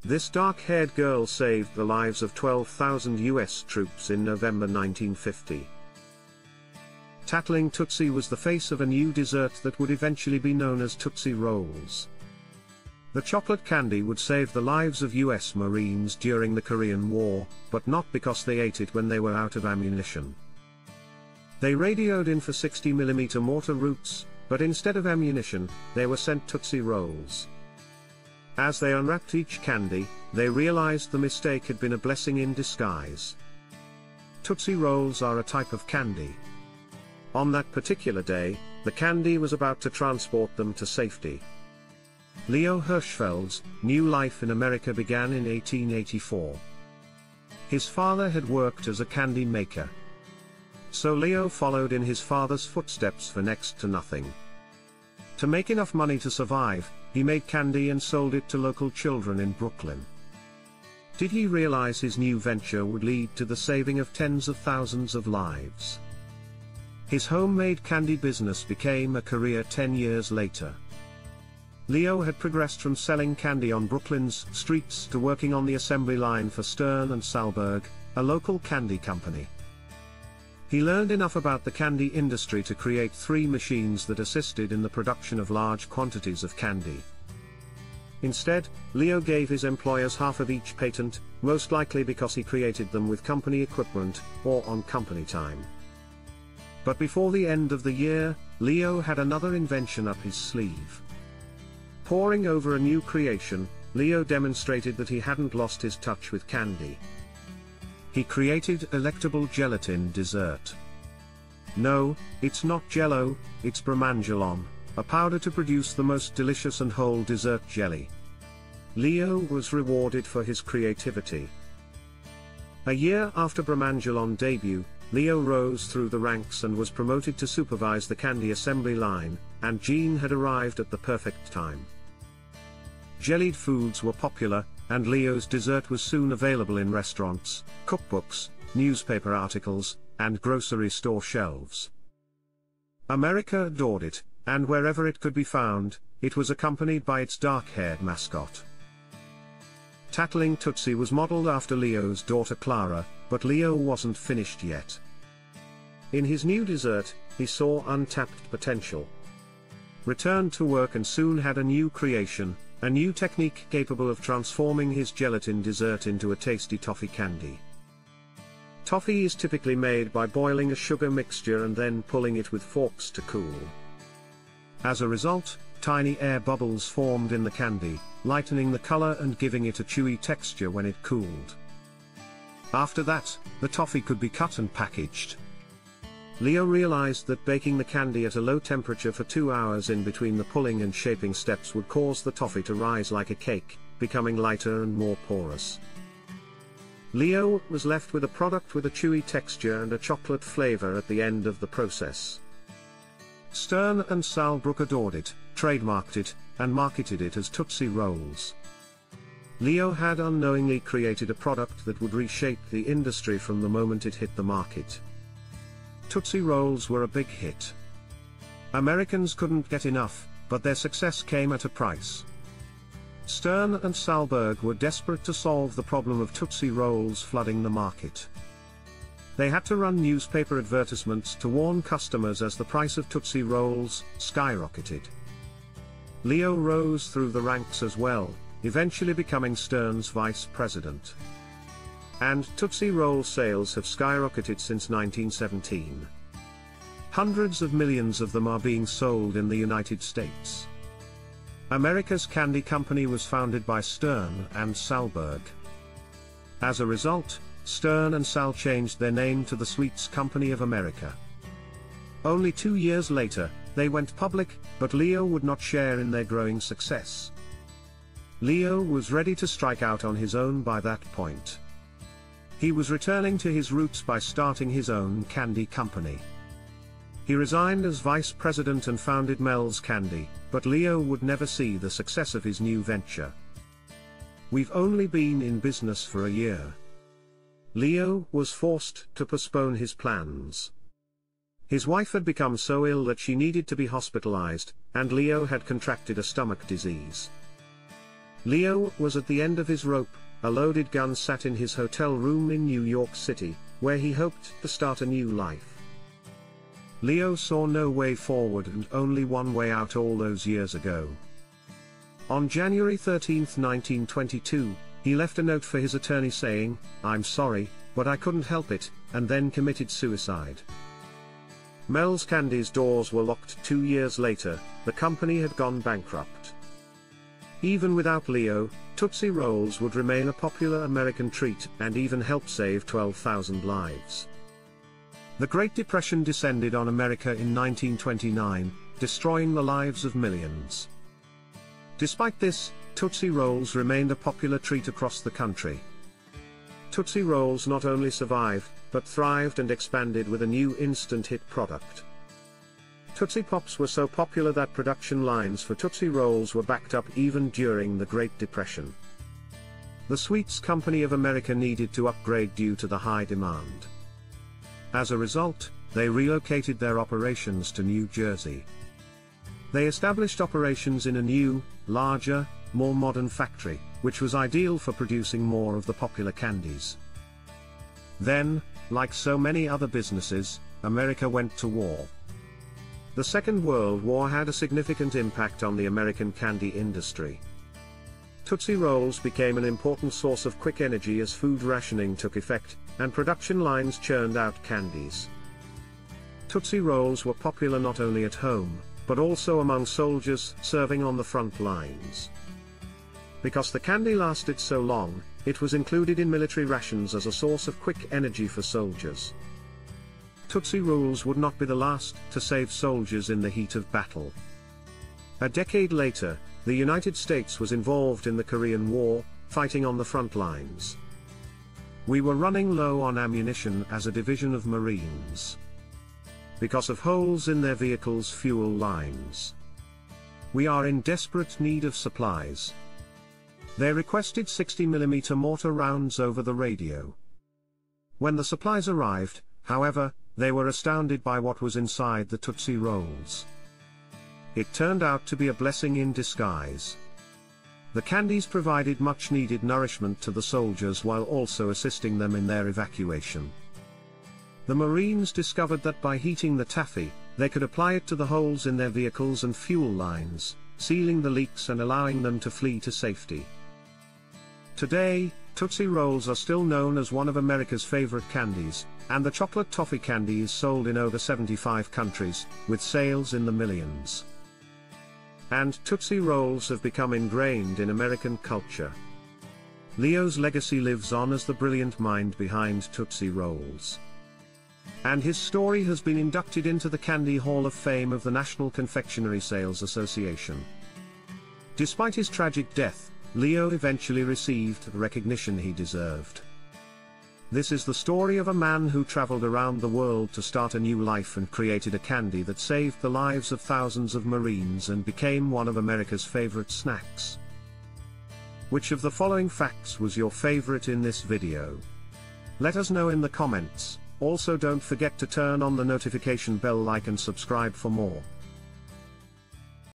This dark-haired girl saved the lives of 12,000 US troops in November 1950. Tattling Tootsie was the face of a new dessert that would eventually be known as Tootsie Rolls. The chocolate candy would save the lives of US Marines during the Korean War, but not because they ate it when they were out of ammunition. They radioed in for 60mm mortar roots, but instead of ammunition, they were sent Tootsie Rolls. As they unwrapped each candy, they realized the mistake had been a blessing in disguise. Tootsie Rolls are a type of candy. On that particular day, the candy was about to transport them to safety. Leo Hirschfeld's new life in America began in 1884. His father had worked as a candy maker. So Leo followed in his father's footsteps for next to nothing. To make enough money to survive, he made candy and sold it to local children in Brooklyn. Did he realize his new venture would lead to the saving of tens of thousands of lives? His homemade candy business became a career 10 years later. Leo had progressed from selling candy on Brooklyn's streets to working on the assembly line for Stern and Salberg, a local candy company. He learned enough about the candy industry to create 3 machines that assisted in the production of large quantities of candy. Instead, Leo gave his employers half of each patent, most likely because he created them with company equipment, or on company time. But before the end of the year, Leo had another invention up his sleeve. Poring over a new creation, Leo demonstrated that he hadn't lost his touch with candy. He created electable gelatin dessert. No, it's not Jell-O, it's Bromangelon, a powder to produce the most delicious and whole dessert jelly. Leo was rewarded for his creativity. A year after Bromangelon debut, Leo rose through the ranks and was promoted to supervise the candy assembly line, and Jean had arrived at the perfect time. Jellied foods were popular, and Leo's dessert was soon available in restaurants, cookbooks, newspaper articles, and grocery store shelves. America adored it, and wherever it could be found, it was accompanied by its dark-haired mascot. Tattling Tootsie was modeled after Leo's daughter Clara, but Leo wasn't finished yet. In his new dessert, he saw untapped potential. Returned to work and soon had a new creation, a new technique capable of transforming his gelatin dessert into a tasty toffee candy. Toffee is typically made by boiling a sugar mixture and then pulling it with forks to cool. As a result, tiny air bubbles formed in the candy, lightening the color and giving it a chewy texture when it cooled. After that, the toffee could be cut and packaged. Leo realized that baking the candy at a low temperature for 2 hours in between the pulling and shaping steps would cause the toffee to rise like a cake, becoming lighter and more porous. Leo was left with a product with a chewy texture and a chocolate flavor at the end of the process. Stern and Salberg adored it, trademarked it, and marketed it as Tootsie Rolls. Leo had unknowingly created a product that would reshape the industry from the moment it hit the market. Tootsie Rolls were a big hit. Americans couldn't get enough, but their success came at a price. Stern and Salberg were desperate to solve the problem of Tootsie Rolls flooding the market. They had to run newspaper advertisements to warn customers as the price of Tootsie Rolls skyrocketed. Leo rose through the ranks as well, eventually becoming Stern's vice president. And Tootsie Roll sales have skyrocketed since 1917. Hundreds of millions of them are being sold in the United States. America's candy company was founded by Stern and Salberg. As a result, Stern and Sal changed their name to the Sweets Company of America. Only 2 years later, they went public, but Leo would not share in their growing success. Leo was ready to strike out on his own by that point. He was returning to his roots by starting his own candy company. He resigned as vice president and founded Mel's Candy, but Leo would never see the success of his new venture. We've only been in business for a year. Leo was forced to postpone his plans. His wife had become so ill that she needed to be hospitalized, and Leo had contracted a stomach disease. Leo was at the end of his rope. A loaded gun sat in his hotel room in New York City, where he hoped to start a new life. Leo saw no way forward and only one way out all those years ago. On January 13, 1922, he left a note for his attorney saying, "I'm sorry, but I couldn't help it," and then committed suicide. Mel's Candies doors were locked 2 years later. The company had gone bankrupt. Even without Leo, Tootsie Rolls would remain a popular American treat and even help save 12,000 lives. The Great Depression descended on America in 1929, destroying the lives of millions. Despite this, Tootsie Rolls remained a popular treat across the country. Tootsie Rolls not only survived, but thrived and expanded with a new instant hit product. Tootsie Pops were so popular that production lines for Tootsie Rolls were backed up even during the Great Depression. The Sweets Company of America needed to upgrade due to the high demand. As a result, they relocated their operations to New Jersey. They established operations in a new, larger, more modern factory, which was ideal for producing more of the popular candies. Then, like so many other businesses, America went to war. The Second World War had a significant impact on the American candy industry. Tootsie Rolls became an important source of quick energy as food rationing took effect, and production lines churned out candies. Tootsie Rolls were popular not only at home, but also among soldiers serving on the front lines. Because the candy lasted so long, it was included in military rations as a source of quick energy for soldiers. Tootsie Rolls would not be the last to save soldiers in the heat of battle. A decade later, the United States was involved in the Korean War, fighting on the front lines. We were running low on ammunition as a division of Marines. Because of holes in their vehicles' fuel lines. We are in desperate need of supplies. They requested 60mm mortar rounds over the radio. When the supplies arrived, however, they were astounded by what was inside the Tootsie Rolls. It turned out to be a blessing in disguise. The candies provided much-needed nourishment to the soldiers while also assisting them in their evacuation. The Marines discovered that by heating the taffy, they could apply it to the holes in their vehicles and fuel lines, sealing the leaks and allowing them to flee to safety. Today, Tootsie Rolls are still known as one of America's favorite candies, and the chocolate toffee candy is sold in over 75 countries, with sales in the millions. And Tootsie Rolls have become ingrained in American culture. Leo's legacy lives on as the brilliant mind behind Tootsie Rolls. And his story has been inducted into the Candy Hall of Fame of the National Confectionery Sales Association. Despite his tragic death, Leo eventually received the recognition he deserved. This is the story of a man who traveled around the world to start a new life and created a candy that saved the lives of thousands of Marines and became one of America's favorite snacks. Which of the following facts was your favorite in this video? Let us know in the comments. Also don't forget to turn on the notification bell, like and subscribe for more.